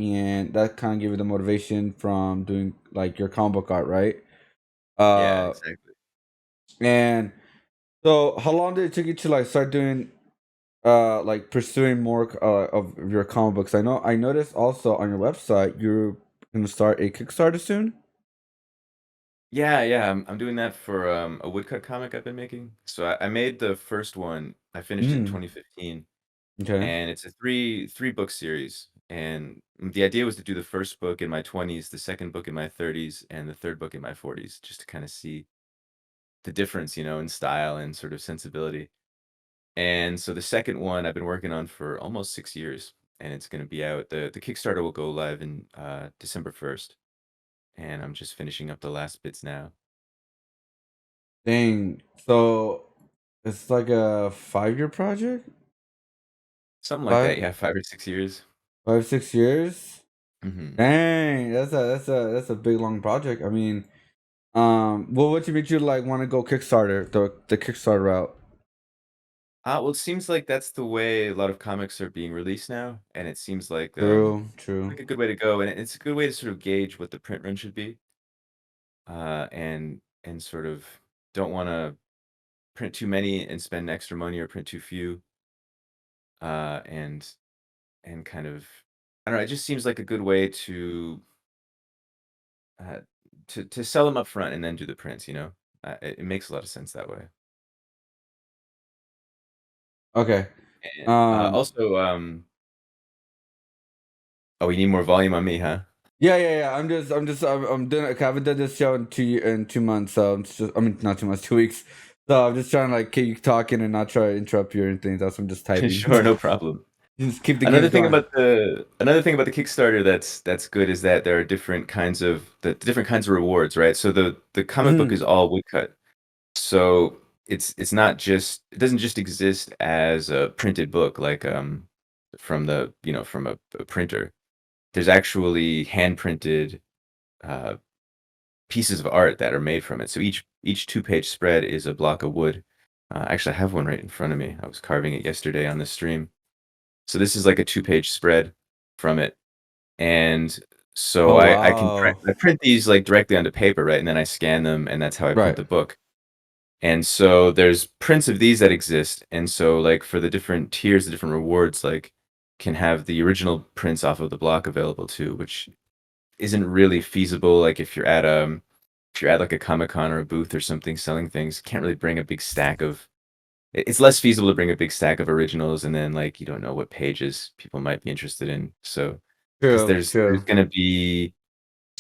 and that kind of gave you the motivation from doing like your comic book art, right? Yeah, Uh, exactly. and so how long did it take you to like start doing like pursuing more of your comic books? I noticed also on your website you're gonna start a Kickstarter soon. Yeah, yeah, I'm doing that for a woodcut comic I've been making. So I made the first one. I finished it in Mm. 2015, Okay. and it's a three book series. And the idea was to do the first book in my 20s, the second book in my 30s, and the third book in my 40s, just to kind of see the difference, in style and sort of sensibility. And so the second one I've been working on for almost 6 years, and it's going to be out. The Kickstarter will go live in December 1st, and I'm just finishing up the last bits now. Dang. So it's like a 5-year project? Something like that, Five, yeah, 5 or 6 years. 6 years? Hmm. Dang, that's a big long project. I mean, what made you like want to go Kickstarter, the Kickstarter route? Well, it seems like that's the way a lot of comics are being released now, and it seems True, true. like a good way to go, and it's a good way to sort of gauge what the print run should be, and sort of don't want to print too many and spend extra money or print too few, and kind of I don't know. It just seems like a good way uh, to sell them up front and then do the prints. It makes a lot of sense that way. Okay. And Um, also, oh, you need more volume on me, huh? yeah. I'm doing. Okay, I haven't done this show in 2 months. So I mean, not 2 months, 2 weeks. So I'm just trying to like keep you talking and not try to interrupt you or anything. That's why I'm just typing. Sure, no problem. Just keep the Another games thing going. about the Kickstarter that's good is that there are different kinds of rewards, right? So the comic book is Mhm. all woodcut. So it's not just it doesn't just exist as a printed book like from from a printer. There's actually hand printed uh pieces of art that are made from it. So each two-page spread is a block of wood. Actually, I have one right in front of me. I was carving it yesterday on the stream. So this is like a two-page spread from it. And so Oh I can print wow. I print these like directly onto paper, right? And then I scan them and that's how I print Right. the book. And so there's prints of these that exist. And so like for the different tiers, the different rewards, like can have the original prints off of the block available too, which isn't really feasible. Like if you're at like a Comic Con or a booth or something selling things, can't really bring a big stack of it's less feasible to bring a big stack of originals and then like you don't know what pages people might be interested in. So because True. there's True. gonna be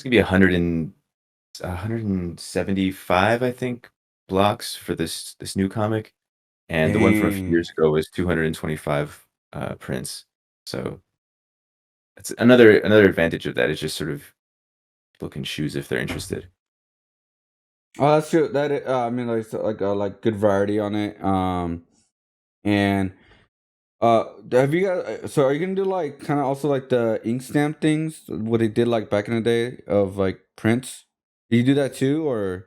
175, I think, blocks for this new comic, and the one from a few Dang. years ago was 225 prints. So that's another advantage of that is just sort of people can choose if they're interested. Oh, that's true. I mean, like good variety on it. And have you guys? So, are you gonna do like kind of also like the ink stamp things? What they did like back in the day of like prints? Do you do that too, or?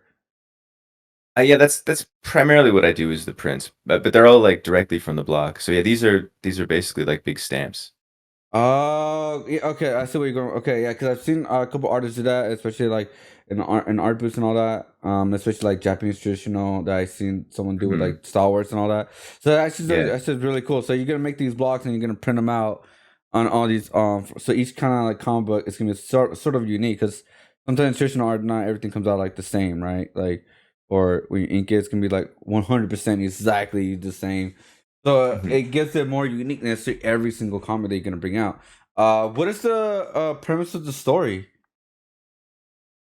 Yeah, that's primarily what I do is the prints, but they're all like directly from the block. So yeah, these are basically like big stamps. Oh, yeah, okay. I see where you're going. Okay, yeah, because I've seen a couple artists do that, especially like in art booths and all that. Especially like Japanese traditional that I seen someone do with Mhm. like Star Wars and all that. So Yeah. that's just really cool. So you're gonna make these blocks and you're gonna print them out on all these. So each kind of like comic book is gonna be sort of unique because sometimes traditional art not everything comes out like the same, right? Like or when you ink it, it's gonna be like 100% exactly the same. So Mhm. it gives it more uniqueness to every single comic that you're gonna bring out. What is the premise of the story?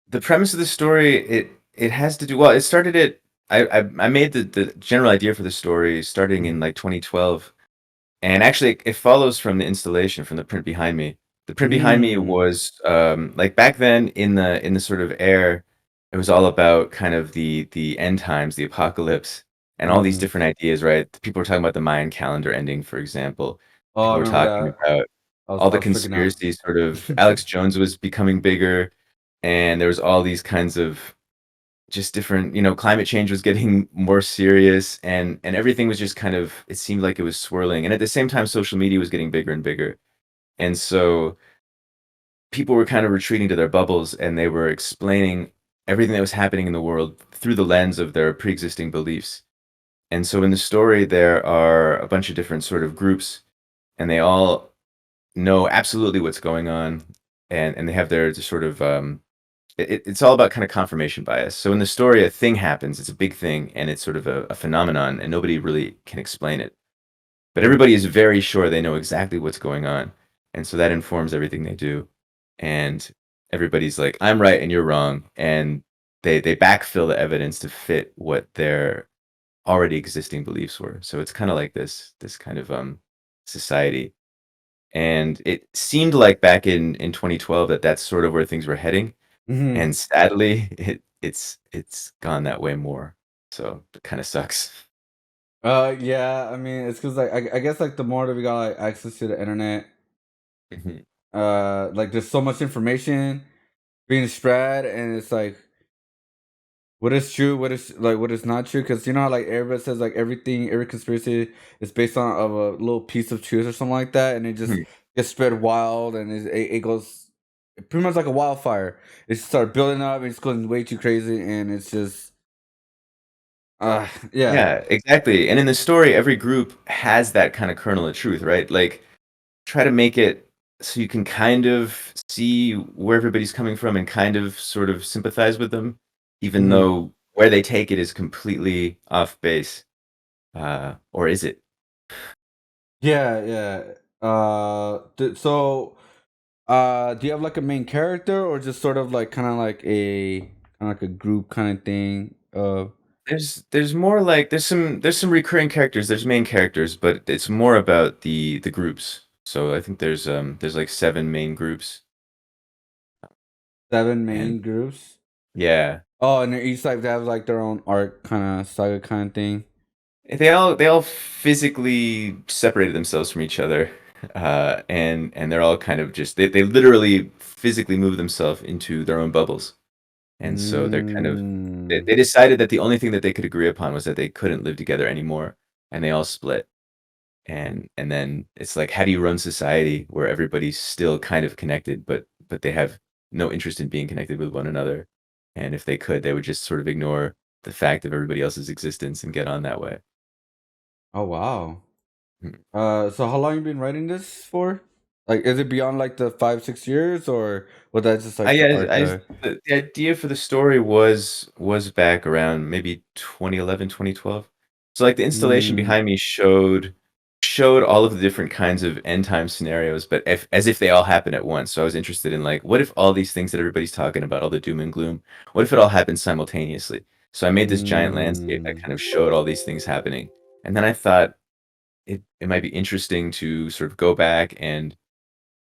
The premise of the story, it has to do well, it started it I made the general idea for the story starting in Mm. like 2012. And actually it follows from the installation from the print behind me. The print behind me Mm. was like back then in the sort of air, it was all about kind of the end times, the apocalypse, and all these Mm. different ideas, right? People were talking about the Mayan calendar ending, for example. Oh, I People were remember talking that. about all I the was freaking out. conspiracies, sort of Alex Jones was becoming bigger, and there was all these kinds of just different, climate change was getting more serious and everything was just kind of it seemed like it was swirling. And at the same time, social media was getting bigger and bigger. And so people were kind of retreating to their bubbles, and they were explaining everything that was happening in the world through the lens of their pre-existing beliefs. And so in the story, there are a bunch of different sort of groups, and they all know absolutely what's going on, and they have their sort of it's all about kind of confirmation bias. So in the story, a thing happens, it's a big thing, and it's sort of a phenomenon, and nobody really can explain it. But everybody is very sure they know exactly what's going on, and so that informs everything they do. And everybody's like, "I'm right and you're wrong," and they backfill the evidence to fit what their already existing beliefs were. So it's kind of like this kind of society. And it seemed like back in 2012 that that's sort of where things were heading, Hmm. and sadly, it's gone that way more. So it kind of sucks. Yeah, I mean, it's because like I guess like the more that we got like access to the internet, Mhm. like there's so much information being spread, and it's like what is true, what is like what is not true. Because you know how like everybody says like everything, every conspiracy is based on of a little piece of truth or something like that, and it just Mhm. gets spread wild, and it goes pretty much like a wildfire. It starts building up, and it's going way too crazy, and it's just yeah. Yeah, exactly. And in the story, every group has that kind of kernel of truth, right? Like try to make it so you can kind of see where everybody's coming from and kind of sort of sympathize with them, even Mhm. though where they take it is completely off base. Or is it? Yeah, yeah. So, do you have like a main character, or just sort of like kind of like a group kind of thing? There's more like there's some recurring characters, there's main characters, but it's more about the groups. So I think there's like 7 main groups, Seven and main groups. yeah. Oh, and each like they have like their own arc, kind of saga, kind of thing. They all physically separated themselves from each other, and they're all kind of just they literally physically move themselves into their own bubbles, and so they're kind of Mm. they decided that the only thing that they could agree upon was that they couldn't live together anymore, and they all split. And then it's like, how do you run society where everybody's still kind of connected, but they have no interest in being connected with one another? And if they could, they would just sort of ignore the fact of everybody else's existence and get on that way. Oh wow. Mhm. So how long you been writing this for? Like, is it beyond like the 5 6 years, or was that just I like the yeah, arc I there? the idea for the story was back around maybe 2011, 2012. So, like, the installation Mm. behind me showed all of the different kinds of end time scenarios, but if as if they all happen at once. So I was interested in, like, what if all these things that everybody's talking about, all the doom and gloom, what if it all happened simultaneously? So I made this giant landscape that Mm. kind of showed all these things happening, and then I thought it might be interesting to sort of go back and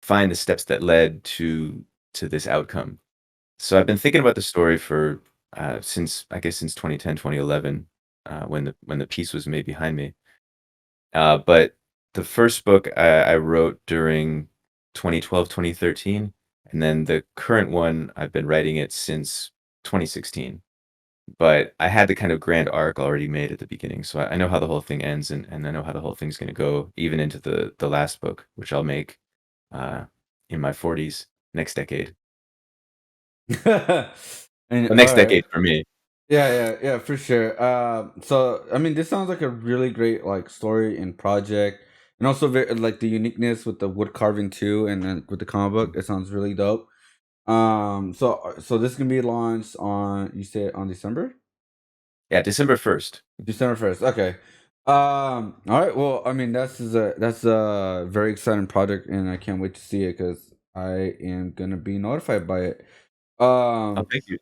find the steps that led to this outcome. So I've been thinking about the story for since I guess since 2010, 2011, when the piece was made behind me. But the first book I wrote during 2012, 2013, and then the current one I've been writing it since 2016. But I had the kind of grand arc already made at the beginning, so I know how the whole thing ends, and I know how the whole thing's going to go, even into the last book, which I'll make uh, in my 40s next decade. And Well, all next right. decade for me. Yeah, yeah, yeah, for sure. So I mean, this sounds like a really great like story and project, and also very like the uniqueness with the wood carving too, and then with the comic book. It sounds really dope. So this can be launched on, you said, on December. Yeah, December 1st. December 1st. Okay. All right. Well, I mean, that's a very exciting project, and I can't wait to see it because I am gonna be notified by it. Oh, Um. thank you.